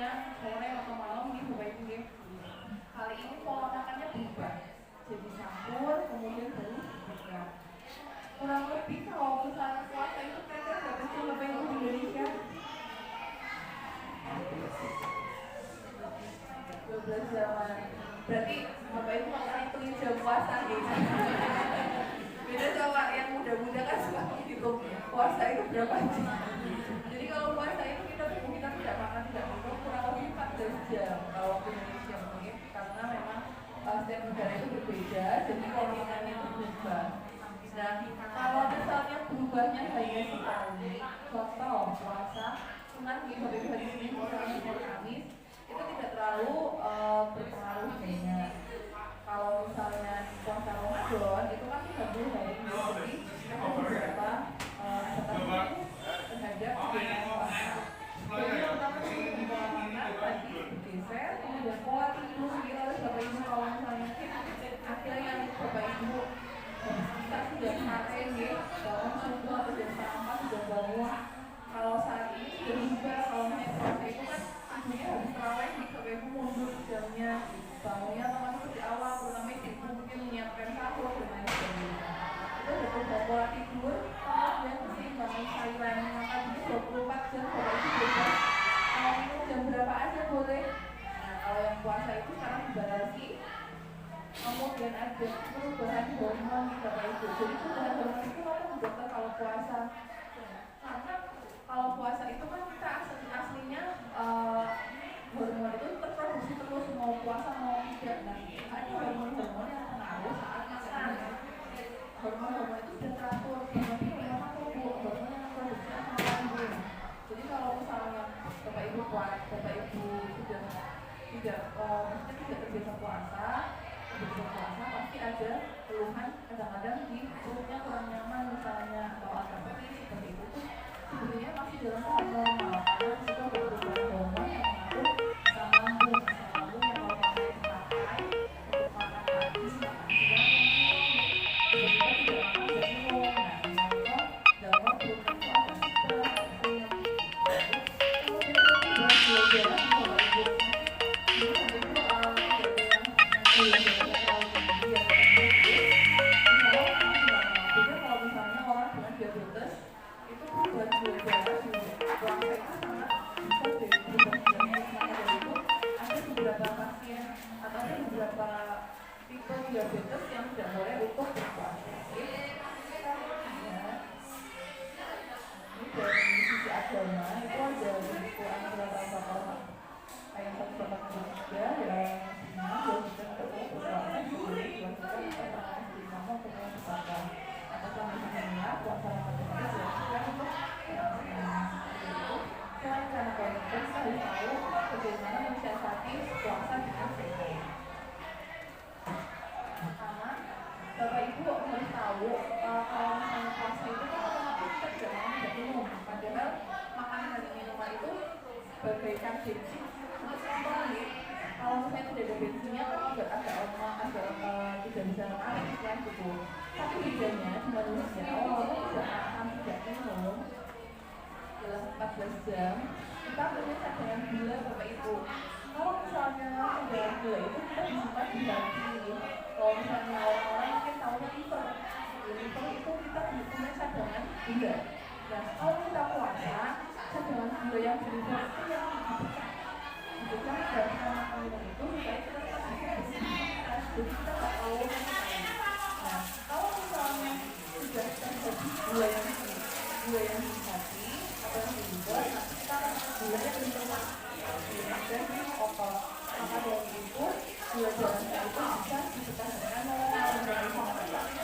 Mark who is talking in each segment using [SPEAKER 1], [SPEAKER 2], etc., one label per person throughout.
[SPEAKER 1] misalnya sore atau malam nih Bapak Ibu ya. Kali ini pola makannya berubah. Jadi campur, kemudian baru dibuka. Kurang lebih kalau misalnya puasa itu kira-kira berapa sih Bapak Ibu di Indonesia? 12 jaman. Berarti Bapak Ibu makan hitungin jam puasa gitu. Beda sama yang muda-muda kan suka hitung puasa itu berapa jam. Jadi kalau puasa itu kita tidak makan tidak minum kurang lebih 14 jam kalau di Indonesia mungkin karena memang setiap negara itu berbeda jadi kalau makannya itu berubah. Nah kalau misalnya berubahnya hanya sekali contoh puasa sunat di hari ini misalnya hari Kamis itu tidak terlalu berpengaruh banyak. Kalau misalnya puasa Ramadan itu kan 30 hari jadi ada beberapa catatan terhadap kegiatan puasa. Jadi pertama di pola makan tadi bergeser, kemudian pola tidur harus Bapak Ibu kalau misalnya akhirnya yang Bapak Ibu kita sudah sehari ya bangun subuh atau jam 4 sudah bangun. Kalau saat ini sudah berubah kalau misalnya puasa itu kan tidurnya habis terawih nih Bapak Ibu mundur jamnya bangunnya teman-teman di awal terutama ibu mungkin menyiapkan sahur dan lain sebagainya. Itu udah berubah pola tidur kemudian keseimbangan cairan makan ini 24 jam Bapak Ibu bebas mau minum jam berapa aja boleh. Nah kalau yang puasa itu sekarang dibatasi kemudian ada perubahan hormon di Bapak Ibu. Jadi perubahan hormon itu apa dokter kalau puasa? Karena kalau puasa itu kan kita aslinya hormon itu terproduksi terus mau puasa mau tidak. Nah ada hormon-hormon yang pengaruh saat makan. Hormon-hormon itu sudah teratur. Tapi hormon apa bu? Hormon yang produksi asam lambung. Jadi kalau misalnya Bapak Ibu sudah tidak terbiasa puasa pasti ada keluhan kadang-kadang di perutnya kurang nyaman misalnya atau agak perih seperti itu tuh sebenarnya masih dalam tahap normal karena juga perubahan hormon yang mengatur asam lambung yang kalau misalnya dipakai untuk makan pagi, makan siang, jadi kita tidak makan dan minum. Nah dalam waktu perutnya itu agak susah kemudian buat belajar diabetes yang tidak boleh untuk berpuasa. Ini dari sisi agama itu ada buku Anjuran Al-Baqarah ayat 183 yang diwajibkan untuk berpuasa sebelum diwajibkan keterangan imam untuk berpuasa. Atas nama Tuhannya puasa Ramadan itu diwajibkan untuk selain karena komunitas kita harus tahu bagaimana mensiasati puasa dengan sehat. Pertama, Bapak Ibu harus tahu kalau misalnya puasa itu kan otomatis kita tidak makan tidak minum. Padahal makanan dan minuman itu bagaikan bensin untuk kembali. Kalau misalnya tidak ada bensinnya kan agak tidak bisa naik ya gitu. Tapi bedanya di manusia walaupun tidak makan tidak minum dalam 14 jam kita punya cadangan gula Bapak Ibu. Kalau misalnya cadangan gula itu kita disimpan di hati. Kalau misalnya orang-orang mungkin tahunya liver itu kita punya cadangan gula. Nah kalau kita puasa cadangan gula yang di liver itu yang dipecah dari makan minum itu supaya kita tetap bisa bersihkan. Jadi kita nggak tahu nah kalau misalnya sudah terjadi gula yang di hati atau yang di liver nanti kita akan gulanya berubah dan otot. Maka dari itu gula darahnya itu bisa dipecah dengan normal dari sama gula itu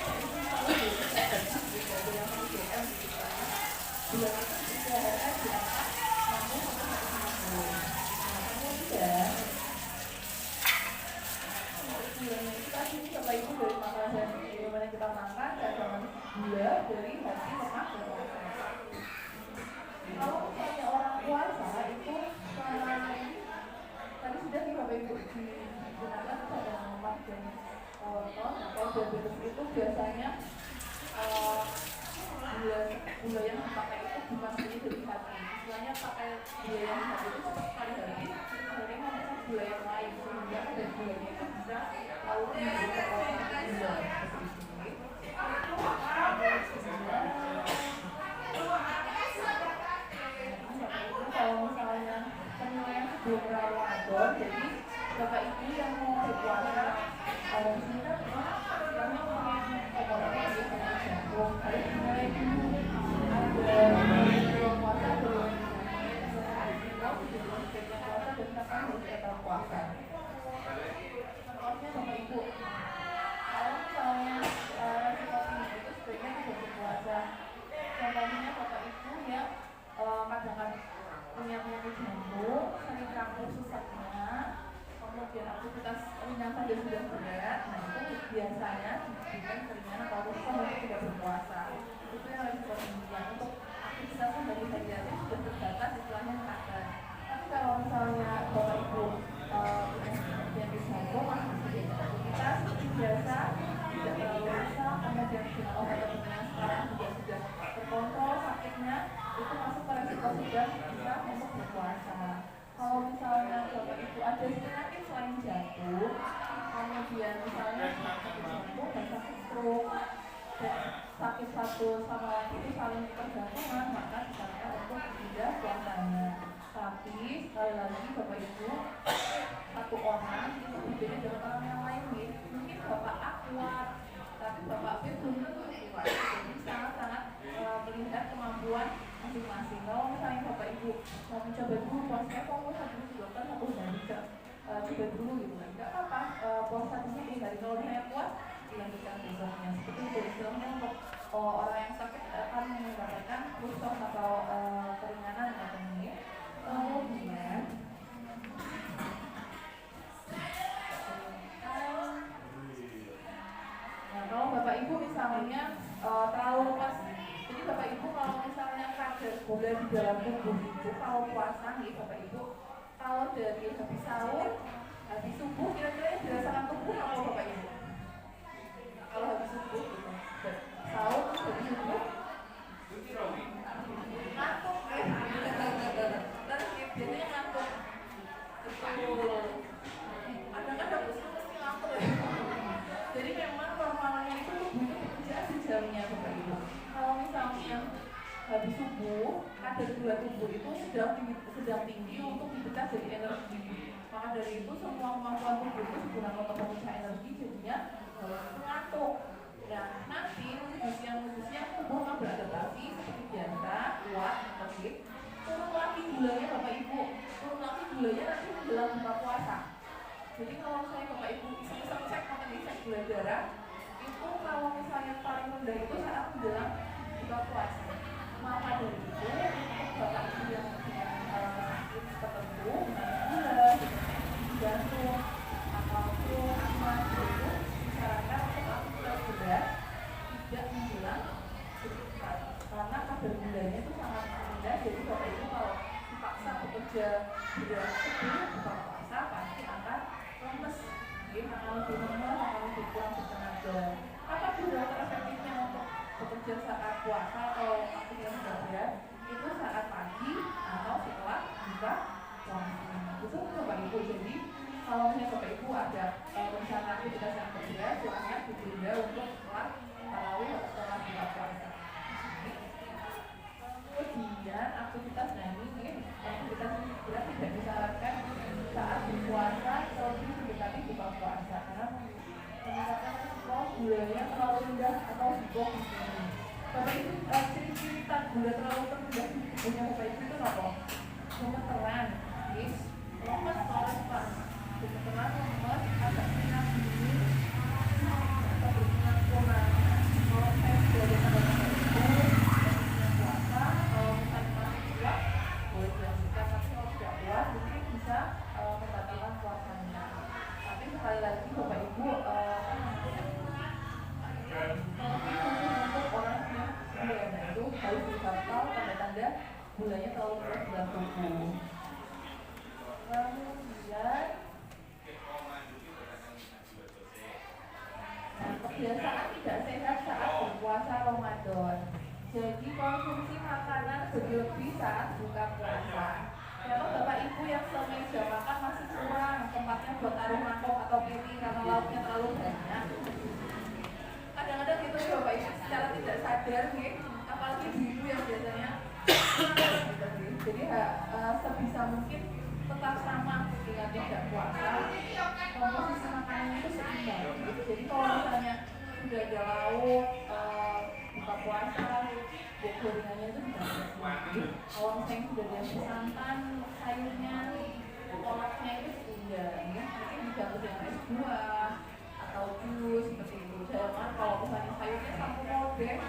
[SPEAKER 1] bisa diangkat namun sampai 150. Kemudian gulanya itu tadi Bapak Ibu dari makanan dan minuman yang kita makan cadangan gula dari hati, lemak, dan otot. Kalau misalnya orang puasa itu tadi sudah nih Bapak Ibu digunakan cadangan lemak dan otot. Nah kalau diabetes itu biasanya gula yang dipakai itu bukan hanya dari hati. Istilahnya pakai gula yang hati itu seperti hari-hari kita belum Ramadan, jadi bapak ibu yang mau berpuasa di sini kan istilahnya mungkin komodnya di sana jantung harus mulai dulu ada puasa belum puasa dan kapan harus kita puasa. Contohnya bapak ibu, kalau misalnya seperti itu sebaiknya tidak berpuasa. Contohnya bapak ibu yang kadang-kadang punya penyakit jantung, sering kambuh susahnya, kemudian aktivitas ringan saja sudah berat, nah itu biasanya diberikan keringan atau rukhsah untuk tidak berpuasa. Itu yang harus diperhatikan. Untuk aktivitas bagi saja itu sudah terbatas istilahnya makan. Tapi kalau misalnya bapak ibu penyakit jantung masih sedikit aktivitas biasa, tidak terlalu rusak, kemudian dengan obat-obatan yang sekarang juga sudah terkontrol sakitnya, itu masuk ke resiko sudah bisa untuk berpuasa. Kalau misalnya bapak ibu ada penyakit selain jantung, kemudian misalnya sakit jantung dan sakit stroke dan sakit satu sama lain itu saling bergantungan, maka disarankan untuk tidak puasanya. Tapi sekali lagi bapak ibu, satu orang itu berbeda dengan orang yang lain. Mungkin bapak A kuat, tapi bapak B belum tentu kuat. Jadi sangat-sangat melihat kemampuan masing-masing. Kalau misalnya bapak ibu mau mencoba dulu puasanya, kalau mau satu dokter satu hari coba dulu gitu kan, nggak apa-apa puasa di sini dari kalau saya puas dilanjutkan besoknya. Seperti itu istilahnya untuk orang yang sakit akan mendapatkan rukhsah atau keringanan katanya. Kemudian nah, kalau bapak ibu misalnya terlalu lepas, jadi bapak ibu kalau misalnya kadar gula di dalam tubuh itu kalau puasa nih bapak ibu, kalau dari habis sahur, habis subuh kira-kira yang dirasakan tubuh apa bapak ibu? Kalau habis subuh gitu, sahur terus habis subuh ngantuk terus biasanya ngantuk betul, kadang-kadang mesti ngantuk ya. Jadi memang normalnya itu tubuh itu bekerja di jamnya bapak ibu. Kalau misalnya habis subuh kadar gula tubuh itu sedang tinggi untuk dipecah jadi energi, maka dari itu semua kemampuan tubuh itu digunakan untuk memecah energi, jadinya ngantuk. Nah nanti siang tubuh akan beradaptasi seperti biasa, kuat, aktif, turun lagi gulanya bapak ibu, turun lagi gulanya nanti menjelang buka puasa. Jadi kalau saya bapak ibu iseng-iseng cek gula darah itu kalau misalnya paling rendah itu saat menjelang buka puasa. Maka dari itu untuk bapak ibu yang sakit tertentu, gula, jantung, ataupun asma itu disarankan untuk aktivitas berat tidak menjelang berbuka, karena kadar gulanya itu sangat rendah. Jadi bapak ibu kalau dipaksa bekerja berat sebelum buka puasa pasti akan lemes, akan lebih lemas, akan lebih kurang bertenaga. Apa gula terefektifnya untuk bekerja saat puasa atau aktivitas berat? Itu saat pagi atau setelah buka puasa. Itu bapak ibu. Jadi kalau misalnya bapak ibu ada rencana aktivitas yang berat, silahkan ditunda untuk setelah tarawih atau setelah buka puasa. Kemudian aktivitas aktivitas berat tidak disarankan saat berpuasa atau mendekati buka puasa karena meningkatkan risiko gulanya terlalu rendah atau hipok. Bapak ibu ciri-ciri gula terlalu rendah punya bapak ibu itu apa? Gemeteran, lemes, pak. Gemeteran, lemes, agak minyak dingin, atau berminyak kurang. Kalau saya sudah ada tanda-tanda itu puasa, kalau misalnya masih kuat boleh dilanjutkan, tapi kalau tidak kuat mungkin bisa membatalkan puasanya. Tapi sekali lagi bapak ibu untuk orang yang gulanya itu harus dipantau tanda-tanda gulanya terlalu rendah dalam tubuh. Kemudian kebiasaan tidak sehat saat berpuasa Ramadan. Jadi konsumsi makanan berlebih saat buka puasa. Kalau bapak ibu yang semeja makan masih kurang tempatnya buat taruh mangkok atau piring karena lauknya terlalu banyak. Kadang-kadang gitu ya bapak ibu secara tidak sadar nih, apalagi ibu yang biasanya gitu. Jadi sebisa mungkin tetap sama ketika tidak puasa, komposisi makanannya itu seimbang. Jadi kalau misalnya sudah ada lauk, buka puasa, gorengannya itu dibatasi. Kalau misalnya sudah ada santan, sayurnya, kolaknya itu seimbang, ya mungkin diganti dengan es buah atau jus seperti itu. Jangan kalau misalnya sayurnya campur lodeh,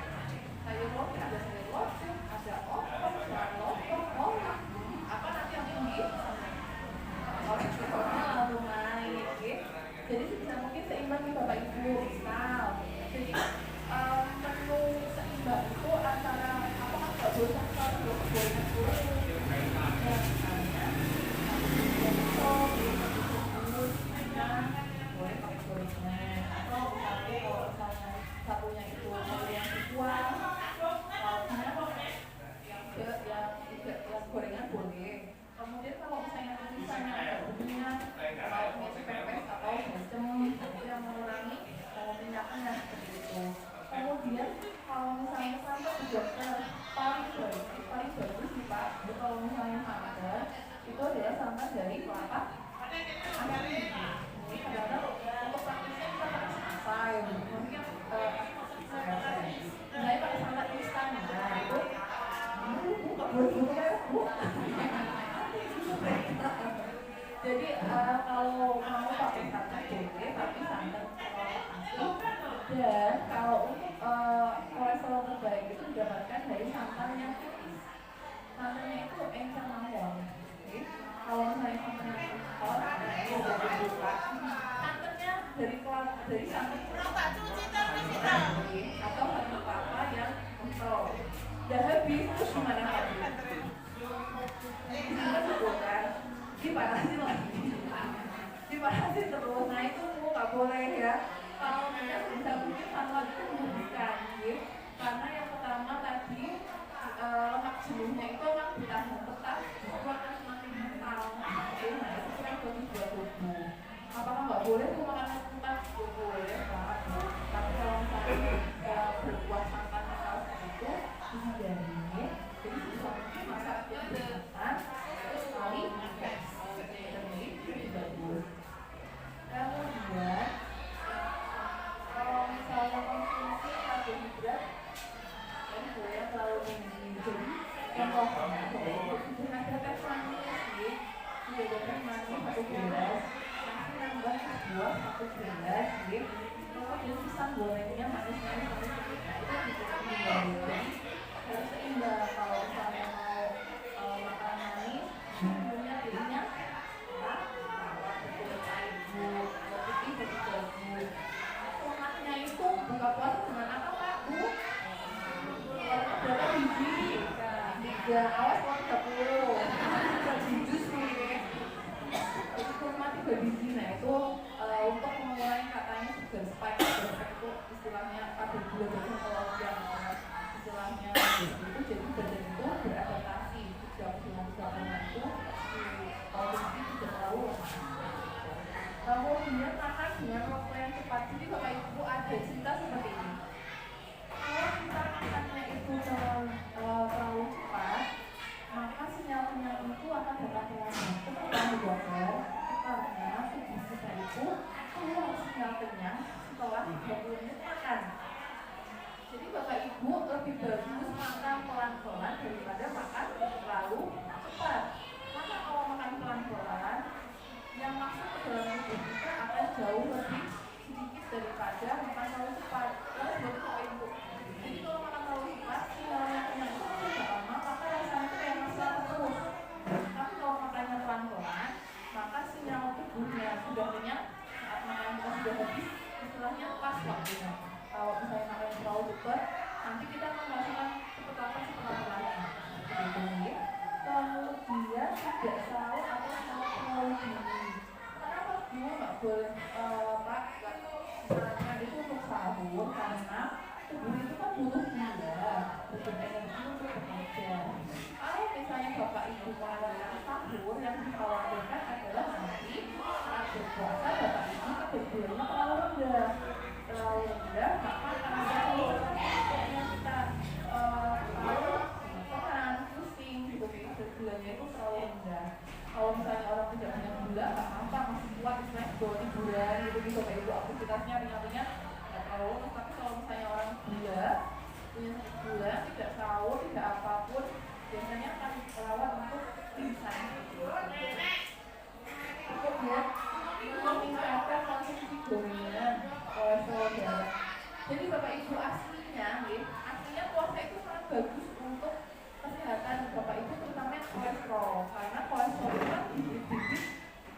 [SPEAKER 1] sayur lodeh ada sayur lodeh, ada opor, ada lontong, kolak, apa nanti yang tinggi, kolesterolnya langsung naik, gitu. Jadi sebisa mungkin seimbang nih Bapak Ibu. Misal, jadi menu seimbang itu antara apakah nggak boleh kalau gorengan dulu, ya misalnya boleh pakai gorengan, atau misalnya kalau misalnya satunya itu sayur yang dibuang, lauknya yang gorengan boleh. Kemudian kalau misalnya tulisannya ada minyak, lauknya pepes atau bacem, itu yang mengurangi minyaknya seperti itu. Kemudian kalau misalnya sampai ke dokter, paling bagus sih Pak, itu kalau misalnya santan itu adalah santan dari kelapa asli. Jadi kadang-kadang untuk praktisnya kita pakai apa ya, mungkin mulai pakai santan instan, nah itu buka Bu. Jadi kalau mau pakai santan boleh, tapi santan asli. Dan kalau untuk kolesterol terbaik itu didapatkan dari santan yang tipis. Santannya itu encang mawon. Kalau misalnya santannya impor, itu dari buka. Santannya dari santan atau satu kelapa yang kental. Udah habis, terus gimana lagi? Kita kan dipanasin lagi, dipanasin terus. Nah itu nggak boleh ya. Kalau kita bisa mungkin santan itu menyedihkan, karena yang pertama tadi lemak jenuhnya itu memang ditahan tetap, itu akan semakin kental. Nah itu kan bagi buat tubuh. Apakah nggak boleh tuh makanan mentah? Boleh Pak. Tapi kalau misalnya berbuah santan kental itu dihindari. Jadi bisa mungkin masak santan terus sekali lebih bagus. Kemudian kalau misalnya konsumsi karbohidrat yang boleh terlalu tinggi, jadi contohnya sudah ada teh manis sih, sudah ada teh manis 1 gelas, nanti nambah buah 1 gelas, kemudian pisang gorengnya manis-manis itu dikurangi. Harus seimbang. Kalau misalnya mau makan manis, punya pilihnya putih jadi bagus. Lemaknya itu buka puasa dengan apa Pak Bu? Berapa biji? 3, awas kalau 30 jus nih. Itu kurma 3 biji. Nah itu untuk mengurangi katanya sugar spike itu istilahnya kadar gula darah melonjak. Istilahnya itu jadi badan itu beradaptasi sejak bulan itu konsumsi tidak terlalu kemudian makan dengan waktu yang cepat. Jadi Bapak Ibu ada cerita seperti ini, kalau kita makannya itu terlalu cepat, maka sinyal-sinyal itu akan datang lambat. Kenapa dokter? Karena tubuh kita itu keluar sinyal kenyang setelah 30 menit makan. Jadi Bapak Ibu lebih bagus makan pelan-pelan daripada makan terlalu cepat. Karena kalau makan pelan-pelan, yang masuk ke dalam tubuh kita akan jauh lebih sedikit daripada makan terlalu cepat. Terus buat Bapak Ibu. Jadi kalau makan terlalu cepat, sinyalnya kenyang itu tidak lama, maka rasanya itu kayak masalah terus. Tapi kalau makannya pelan-pelan, maka sinyal tubuhnya sudah kenyang saat makanan kita sudah habis, istilahnya pas waktunya. Kalau misalnya makan terlalu cepat, nanti kita akan merasakan seperti lagi. Kemudian tidak sahur atau sahur terlalu dini. Kenapa dulu nggak boleh Pak? Misalnya itu untuk sahur karena tubuh itu kan butuh gula, butuh energi untuk bekerja. Kalau misalnya Bapak Ibu melakukan sahur, yang dikhawatirkan adalah nanti saat berpuasa Bapak Ibu kebutuhannya terlalu rendah. Maka akan ada kita tahu pusing gitu, gulanya itu terlalu rendah. Kalau misalnya orang Jadi Bapak Ibu aktivitasnya ringan-ringan, nggak terlalu. Tapi kalau misalnya orang gula, punya sakit gula, tidak sahur, tidak apapun, biasanya akan rawan untuk pingsan. Kemudian meningkatkan konsumsi gorengan, kolesterol darah. Jadi Bapak Ibu aslinya puasa itu sangat bagus untuk kesehatan Bapak Ibu, terutama yang kolesterol, karena kolesterol itu kan bibit-bibit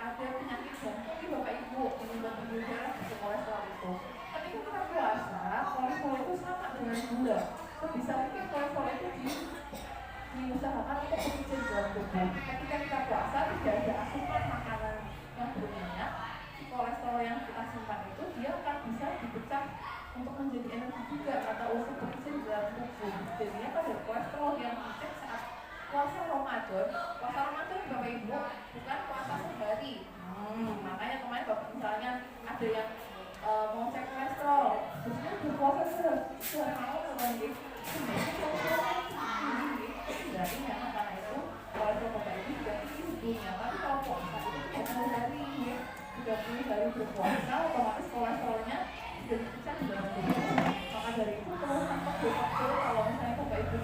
[SPEAKER 1] ada penyakit jantung di Bapak Ibu, penyebab pembuluh darah untuk kolesterol itu. Tapi ketika puasa, kolesterol itu sama dengan gula. Bisa mungkin kolesterol itu diusahakan untuk kecil dalam tubuh. Ketika kita puasa tidak ada asupan makanan yang berminyak, kolesterol yang kita simpan itu dia akan bisa dipecah untuk menjadi energi juga atau unsur berkecil dalam tubuh. Jadinya pada kolesterol yang dicek saat puasa Ramadan. Puasa Ramadan Bapak Ibu bukan puasa sehari. Makanya kemarin Bapak misalnya ada yang mau cek kolesterol, terusnya berpuasa sehari mau lagi. Berarti memang karena itu kolesterol Bapak Ibu sudah tinggi sebelumnya. Tapi kalau puasa itu 30 hari ya, 30 hari berpuasa, otomatis kolesterolnya sudah dipecah di dalam tubuh. Maka dari itu perlu faktor kalau misalnya Bapak Ibu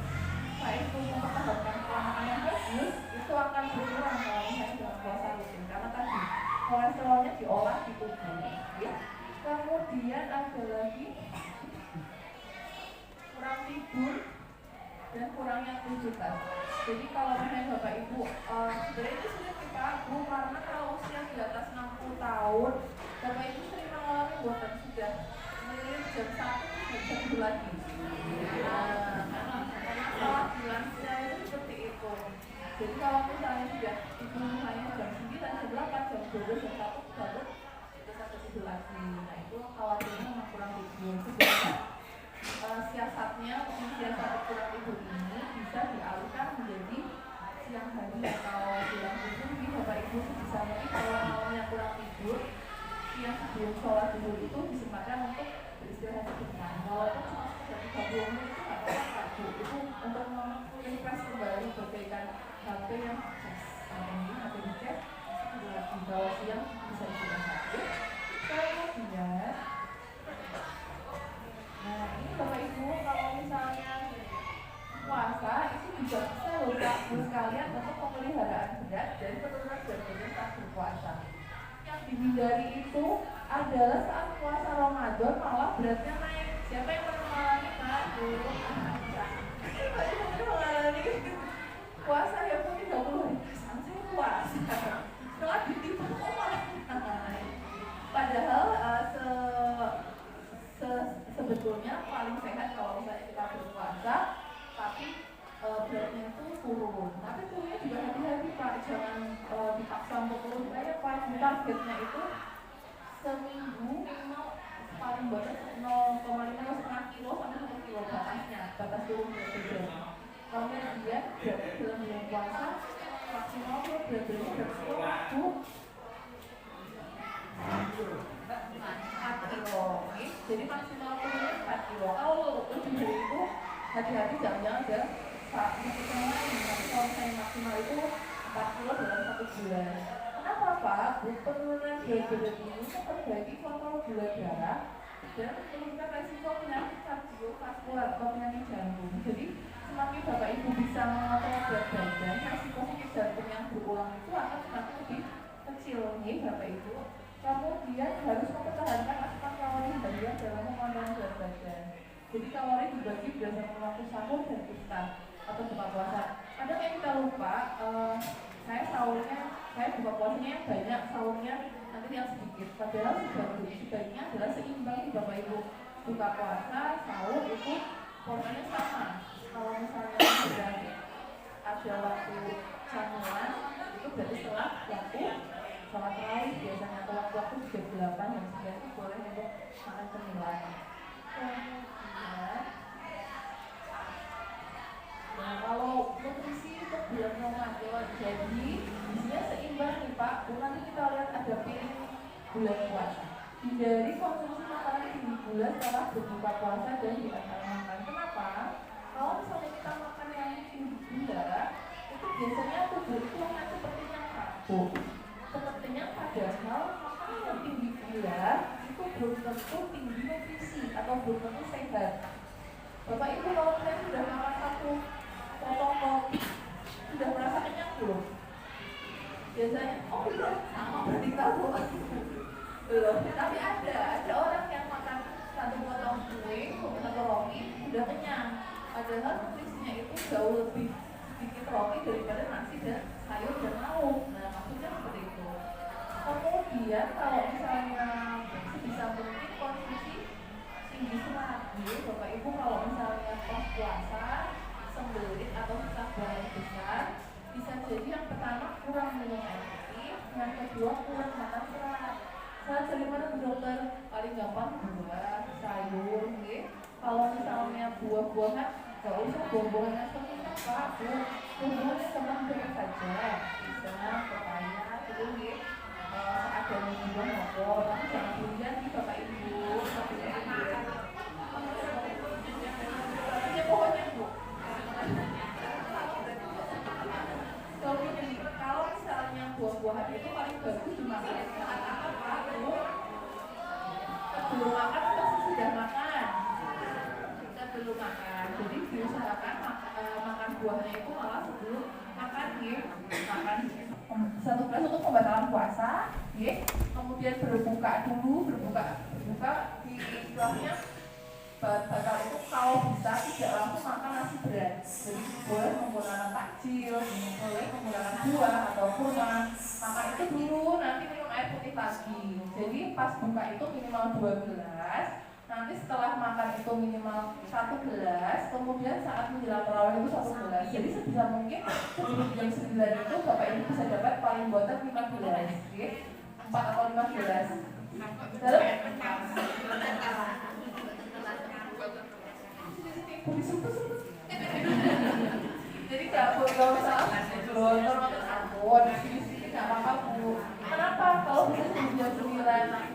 [SPEAKER 1] itu mempertahankan pola makan yang bagus, itu akan berkurang kalau misalnya dengan puasa rutin. Karena tadi kolesterolnya diolah di tubuh. Ya. Kemudian ada lagi kurang tidur dan kurangnya aktivitas. Jadi kalau misalnya Bapak Ibu sebenarnya itu sulit Pak Bu, karena kalau usia di atas 60 tahun Bapak Ibu sering mengalami bosan sudah melihat jam 1 tidak bisa tidur lagi. Karena masalah bilansnya itu seperti itu. Jadi kalau misalnya sudah tidur hanya jam 9, jam 8, jam 12, jam 1 baru itu sampai tidur lagi. Nah itu khawatirnya memang kurang tidur. Sebenarnya siasatnya kurang tidur ini bisa dialihkan menjadi siang hari atau siang tidur. Jadi Bapak Ibu bisa mungkin kalau malamnya kurang tidur, siang sebelum sholat tidur itu disempatkan untuk beristirahat sebentar. Walaupun cuma sekitar 30 menit itu nggak apa-apa Bu. Itu untuk mempress kembali perbaikan HP yang sukses. Ini HP dicek lagi bahwa siang bisa istirahat. Kemudian nah ini Bapak Ibu kalau misalnya puasa itu juga bisa loh Pak Bu sekalian untuk pemeliharaan berat dari penurunan berat badan saat berpuasa. Yang dihindari itu adalah saat puasa Ramadan malah beratnya naik. Siapa yang pernah mengalami Pak Bu? Siapa yang pernah mengalami puasa ya pun 30 hari perasaan saya puasa setelah ditipu malah naik. Padahal sebetulnya paling sehat kalau misalnya kita berpuasa tapi beratnya itu turun. Tapi turunnya juga hati-hati Pak, jangan dipaksa untuk turun. Saya paling targetnya itu seminggu minimal paling batas 0,5 kilo sampai 1 kilo batasnya, batas turun berat badan. Kemudian dia dalam bulan puasa maksimal berat badannya berapa Bu? 4 kilo. Jadi maksimal turunnya 4 kilo. Kalau lebih dari itu hati-hati, jangan-jangan ada sakit yang lain. Tapi kalau misalnya maksimal itu 4 kilo dalam 1 bulan. Kenapa Pak? Penurunan berat badan ini memperbaiki kontrol gula darah dan menurunkan resiko penyakit kardiovaskular atau penyakit jantung. Jadi semakin Bapak Ibu bisa mengontrol berat badan, resiko sakit jantung yang berulang itu akan semakin lebih kecil nih Bapak Ibu. Kemudian harus mempertahankan asupan kalori harian dalam mengontrol berat badan. Jadi kalori dibagi berdasarkan waktu sahur dan iftar atau buka puasa. Kadang yang kita lupa, saya buka puasanya yang banyak, sahurnya nanti yang sedikit. Padahal sebaiknya adalah seimbang di Bapak Ibu. Buka puasa, sahur itu porsinya sama. Kalau misalnya sudah ada waktu camilan, itu berarti setelah waktu sholat tarawih biasanya atau waktu jam 8 dan 9 itu boleh untuk makan cemilan. Kemudian nah kalau nutrisi untuk bulan Ramadan, jadi isinya seimbang nih Pak. Nanti kita lihat ada piring bulan puasa. Hindari konsumsi makanan tinggi gula setelah berbuka puasa dan di antara makan. Kenapa? Kalau misalnya kita makan yang tinggi gula, itu biasanya tubuh itu akan seperti yang kaku. Sepertinya padahal makanan yang tinggi gula belum tentu tinggi nutrisi atau belum tentu sehat. Bapak Ibu kalau misalnya sudah makan satu potong roti sudah merasa kenyang belum? Biasanya, oh belum, sama berarti tahu. Belum, tapi ada orang yang makan satu potong kue, satu roti sudah kenyang. Padahal nutrisinya itu jauh lebih sedikit roti daripada nasi dan sayur dan lauk. Nah maksudnya seperti itu. Kemudian kalau misalnya sebisa mungkin konsumsi tinggi serat, Bapak Ibu kalau misalnya pas puasa sembelit atau sisa buah yang besar, bisa jadi yang pertama kurang minum air putih, yang kedua kurang makan serat. Serat dari mana dokter? Paling gampang buah, sayur, kalau misalnya buah-buahan gak usah buah-buahan yang seperti Pak, buah-buahan yang seperti saja, bisa pepaya, itu seadanya juga ngobrol, tapi jangan durian nih Bapak Ibu, pokoknya Bu. Kalau misalnya buah-buahan itu paling bagus dimakan saat apa Pak? Sebelum makan atau sesudah makan? Sebelum makan. Jadi diusahakan makan buahnya itu malah sebelum makan ya. Makan satu gelas untuk pembatalan puasa, ya. Kemudian berbuka di istilahnya batal itu kalau bisa tidak langsung makan nasi berat. Jadi boleh menggunakan takjil, boleh menggunakan buah atau kurma. Makan itu dulu, nanti minum air putih lagi. Jadi pas buka itu minimal 2 gelas. Nanti setelah makan itu minimal 1 gelas, kemudian saat menjelang tarawih itu 1 gelas. Jadi sebisa mungkin sebelum jam 9 itu Bapak Ibu bisa dapat paling banter 5 gelas, oke? 4 atau 5 gelas. Terus? Jadi gak usah lontor ampun, sini gak apa-apa Bu. Kenapa? Kalau bisa sebelum jam 9?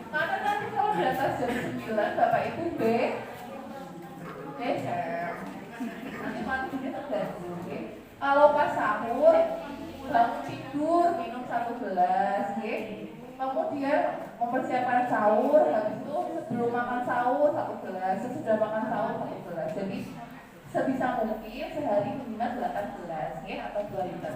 [SPEAKER 1] Karena nanti kalau di atas jam 9 Bapak Ibu nanti malamnya terganggu. Kalau pas sahur bangun tidur minum 1 gelas, kemudian mempersiapkan sahur, habis itu sebelum makan sahur 1 gelas, sesudah makan sahur 1 gelas. Jadi sebisa mungkin sehari minimal 8 gelas, atau 2 liter.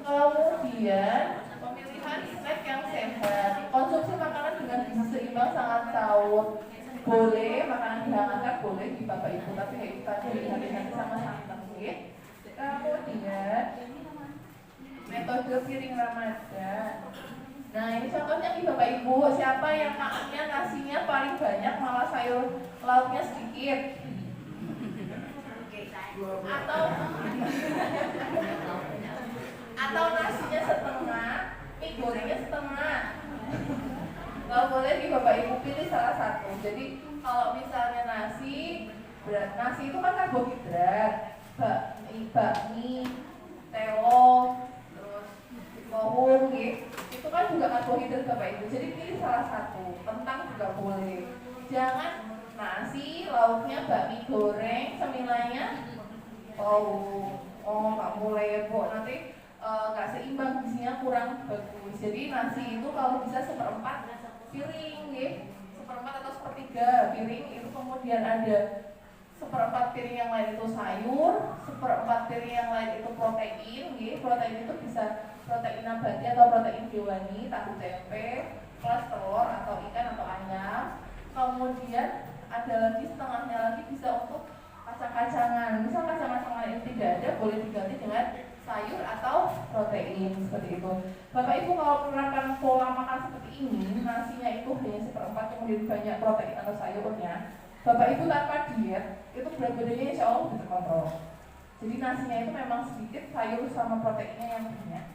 [SPEAKER 1] Kemudian pemilihan snack yang sehat, konsumsi makanan dengan gizi seimbang sangat sahur. Boleh makanan dihangatkan, boleh di Bapak Ibu, tapi itu tadi hati-hati sama santan. Kemudian metode piring Ramadan. Nah ini contohnya nih Bapak Ibu, siapa yang makannya nasinya paling banyak malah sayur lauknya sedikit? Atau nasinya setengah, mie gorengnya setengah. Kalau boleh nih Bapak Ibu pilih salah satu. Jadi kalau misalnya nasi itu kan karbohidrat, bakmi, telo, terus pohon, itu kan juga karbohidrat Bapak Ibu. Jadi pilih salah satu. Kentang juga boleh. Jangan nasi, lauknya bakmi goreng, semilainya nggak boleh Bu, nanti nggak seimbang, gizinya kurang bagus. Jadi nasi itu kalau bisa 1/4 piring, seperempat atau sepertiga piring itu, kemudian ada 1/4 piring yang lain itu sayur, 1/4 piring yang lain itu protein. Protein itu bisa protein nabati atau protein hewani, tahu tempe, plus telur atau ikan atau ayam. Kemudian ada lagi setengahnya lagi bisa untuk kacang-kacangan. Misal kacang-kacangan ini tidak ada, boleh diganti dengan sayur atau protein seperti itu. Bapak Ibu kalau menerapkan pola makan seperti ini, nasinya itu hanya 1/4, kemudian banyak protein atau sayurnya, Bapak Ibu tanpa diet itu berat badannya insya Allah lebih terkontrol. Jadi nasinya itu memang sedikit, sayur sama proteinnya yang banyak.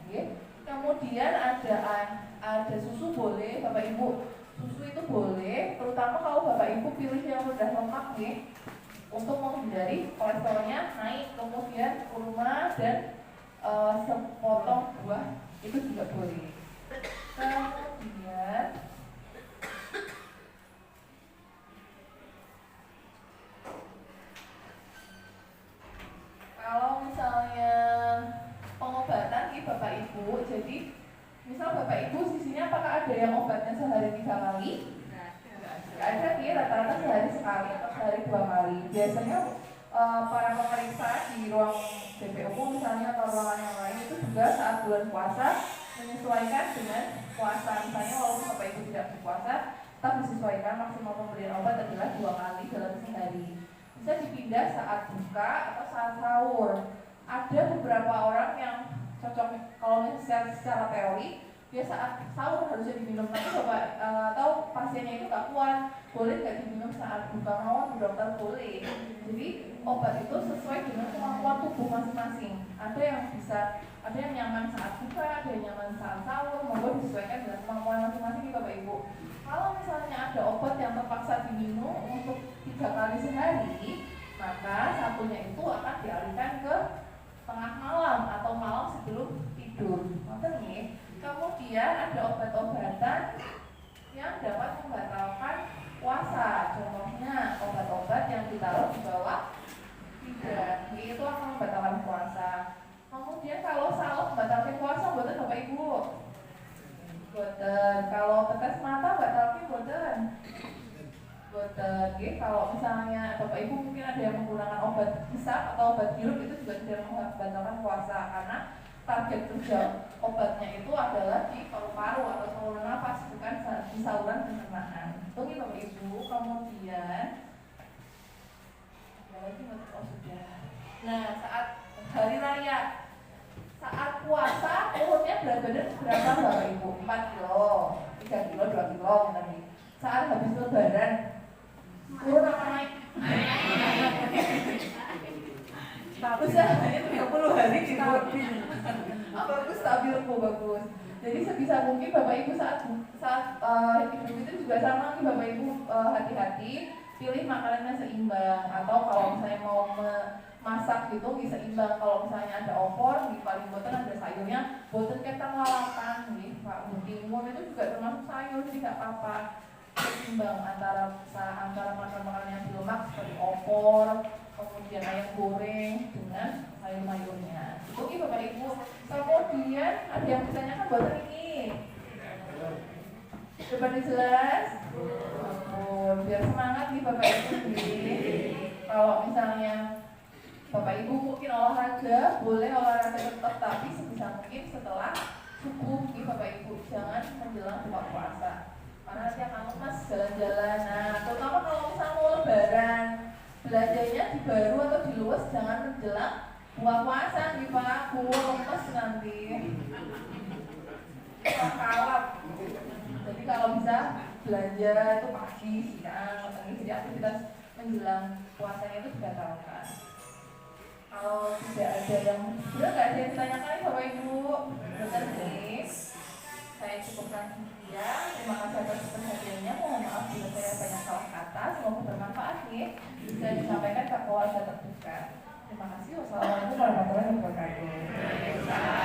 [SPEAKER 1] Kemudian ada susu boleh Bapak Ibu, susu itu boleh, terutama kalau Bapak Ibu pilih yang rendah lemak untuk menghindari kolesterolnya naik. Kemudian kurma dan sepotong buah itu juga boleh. Kemudian kalau misalnya pengobatan nih Bapak Ibu, jadi misal Bapak Ibu sisinya apakah ada yang obatnya sehari 3 kali? Nggak sekali atau sehari 2 kali. Biasanya para pemeriksa di ruang DPU misalnya atau ruangan yang lain itu juga saat bulan puasa menyesuaikan dengan puasa. Misalnya walaupun Bapak Ibu tidak berpuasa, tetap disesuaikan maksimal pemberian obat adalah 2 kali dalam sehari. Bisa dipindah saat buka atau saat sahur. Ada beberapa orang yang cocok kalau misalnya secara teori dia saat sahur harusnya diminum, tapi Bapak tahu pasiennya itu gak kuat, boleh gak diminum saat buka mawon? Dokter boleh. Jadi obat itu sesuai dengan kemampuan tubuh masing-masing. Ada yang nyaman saat buka, ada yang nyaman saat sahur, mohon disesuaikan dengan kemampuan masing-masing Bapak Ibu. Kalau misalnya ada obat yang terpaksa diminum untuk 3 kali sehari, maka satunya itu akan dialihkan ke tengah malam atau malam sebelum tidur. Makanya kemudian ada obat-obatan yang dapat membatalkan puasa. Contohnya obat-obat yang ditaruh di bawah lidah, itu akan membatalkan puasa. Kemudian kalau salep membatalkan puasa, buatan Bapak Ibu? Buatan. Kalau tetes mata membatalkan buatan? Buatan. Kalau misalnya Bapak Ibu mungkin ada yang menggunakan obat hisap atau obat hirup, itu juga tidak membatalkan puasa karena target kerja obatnya itu adalah di paru-paru atau saluran nafas, bukan di saluran pencernaan. Itu Bapak Ibu. Kemudian nah, saat hari raya, saat puasa umurnya berat badan berapa Bapak Ibu? 4 kilo, 3 kilo, 2 kilo tadi. Saat habis lebaran turun apa naik? Bagus ya, hanya 30 hari stabil. Bagus, stabil kok, bagus. Jadi sebisa mungkin Bapak Ibu saat hidup itu juga sama nih Bapak Ibu, hati-hati pilih makanannya seimbang, atau kalau misalnya mau masak gitu bisa imbang. Kalau misalnya ada opor, di paling boten ada sayurnya, boten ketang lalapan nih Pak, mutimun itu juga termasuk sayur, jadi nggak apa-apa. Seimbang antara makanan-makanan yang berlemak seperti opor, kemudian ayam goreng dengan sayur-mayurnya. Oke Bapak Ibu. Kemudian ada yang ditanyakan buatan ini. Coba jelas. Biar semangat nih Bapak Ibu. Kalau misalnya Bapak Ibu mungkin olahraga, boleh olahraga tetap, tapi sebisa mungkin setelah subuh nih Bapak Ibu, jangan menjelang buka puasa. Karena nanti akan lemas jalan-jalan. Nah, terutama kalau misalnya mau lebaran, belanjanya di baru atau di luas jangan menjelang buka puasa nih Pak, lemes nanti. Kalap. Jadi kalau bisa belanja itu pagi, siang, jadi aktivitas menjelang puasanya itu dibatalkan. Kalau tidak ada yang sudah nggak ada yang ditanyakan Bapak Ibu, betul nih. Saya cukupkan sekian. Terima kasih atas perhatiannya. Mohon maaf bila saya banyak salah kata. Semoga bermanfaat nih. Bisa disampaikan ke keluarga terdekat. Terima kasih. Wassalamualaikum warahmatullahi wabarakatuh.